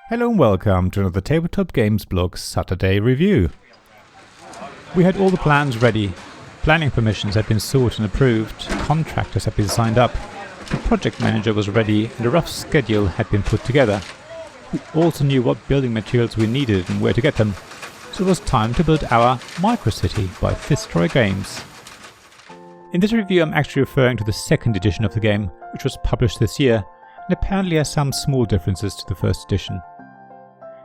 Hello and welcome to another Tabletop Games blog Saturday review. We had all the plans ready, planning permissions had been sought and approved, contractors had been signed up, the project manager was ready and a rough schedule had been put together. We also knew what building materials we needed and where to get them, so it was time to build our Microcity by Thistroy Games. In this review I'm actually referring to the second edition of the game, which was published this year and apparently has some small differences to the first edition.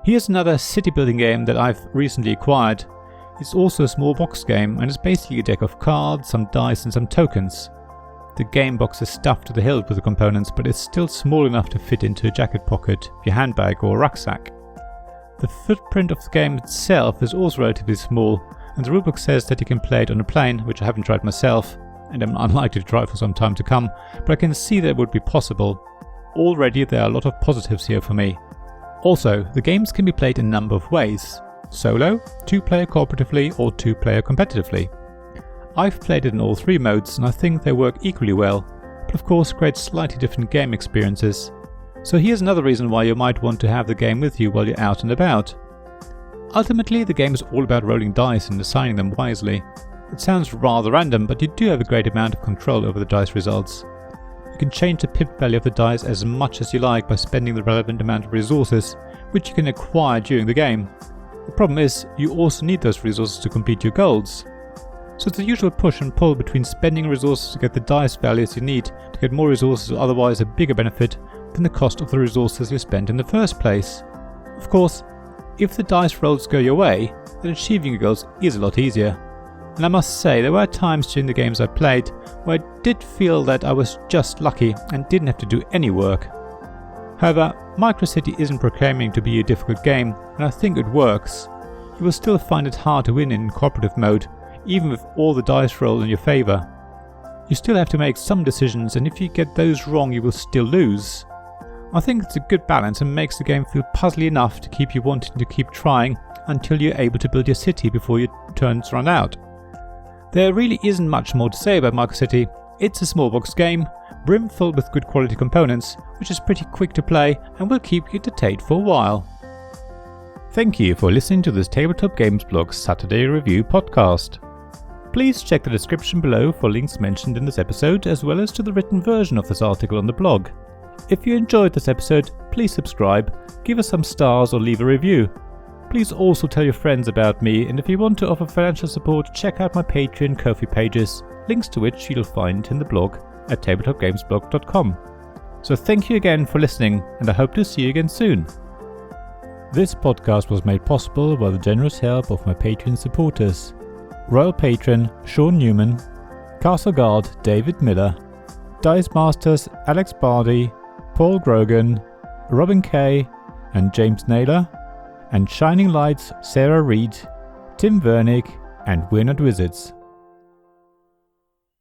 Here's another city building game that I've recently acquired. It's also a small box game and it's basically a deck of cards, some dice and some tokens. The game box is stuffed to the hilt with the components, but it's still small enough to fit into a jacket pocket, your handbag or rucksack. The footprint of the game itself is also relatively small, and the rulebook says that you can play it on a plane, which I haven't tried myself, and I'm unlikely to try for some time to come, but I can see that it would be possible. Already there are a lot of positives here for me. Also, the games can be played in a number of ways. Solo, 2-player cooperatively or 2-player competitively. I've played it in all three modes and I think they work equally well, but of course create slightly different game experiences. So here's another reason why you might want to have the game with you while you're out and about. Ultimately, the game is all about rolling dice and assigning them wisely. It sounds rather random, but you do have a great amount of control over the dice results. You can change the pip value of the dice as much as you like by spending the relevant amount of resources, which you can acquire during the game. The problem is, you also need those resources to complete your goals. So it's the usual push and pull between spending resources to get the dice values you need to get more resources or otherwise a bigger benefit than the cost of the resources you spent in the first place. Of course, if the dice rolls go your way, then achieving your goals is a lot easier. And I must say, there were times during the games I played where I did feel that I was just lucky and didn't have to do any work. However, Microcity isn't proclaiming to be a difficult game, and I think it works. You will still find it hard to win in cooperative mode, even with all the dice roll in your favour. You still have to make some decisions, and if you get those wrong you will still lose. I think it's a good balance and makes the game feel puzzly enough to keep you wanting to keep trying until you're able to build your city before your turns run out. There really isn't much more to say about Microcity. It's a small box game, brimful with good quality components, which is pretty quick to play and will keep you entertained for a while. Thank you for listening to this Tabletop Games blog Saturday review podcast. Please check the description below for links mentioned in this episode, as well as to the written version of this article on the blog. If you enjoyed this episode, please subscribe, give us some stars or leave a review. Please also tell your friends about me, and if you want to offer financial support, check out my Patreon and Ko-fi pages, links to which you'll find in the blog at tabletopgamesblog.com. So thank you again for listening, and I hope to see you again soon. This podcast was made possible by the generous help of my Patreon supporters: Royal Patron Sean Newman, Castle Guard David Miller, Dice Masters Alex Bardi, Paul Grogan, Robin Kay and James Naylor, and Shining Lights Sarah Reed, Tim Vernick and We're Not Wizards.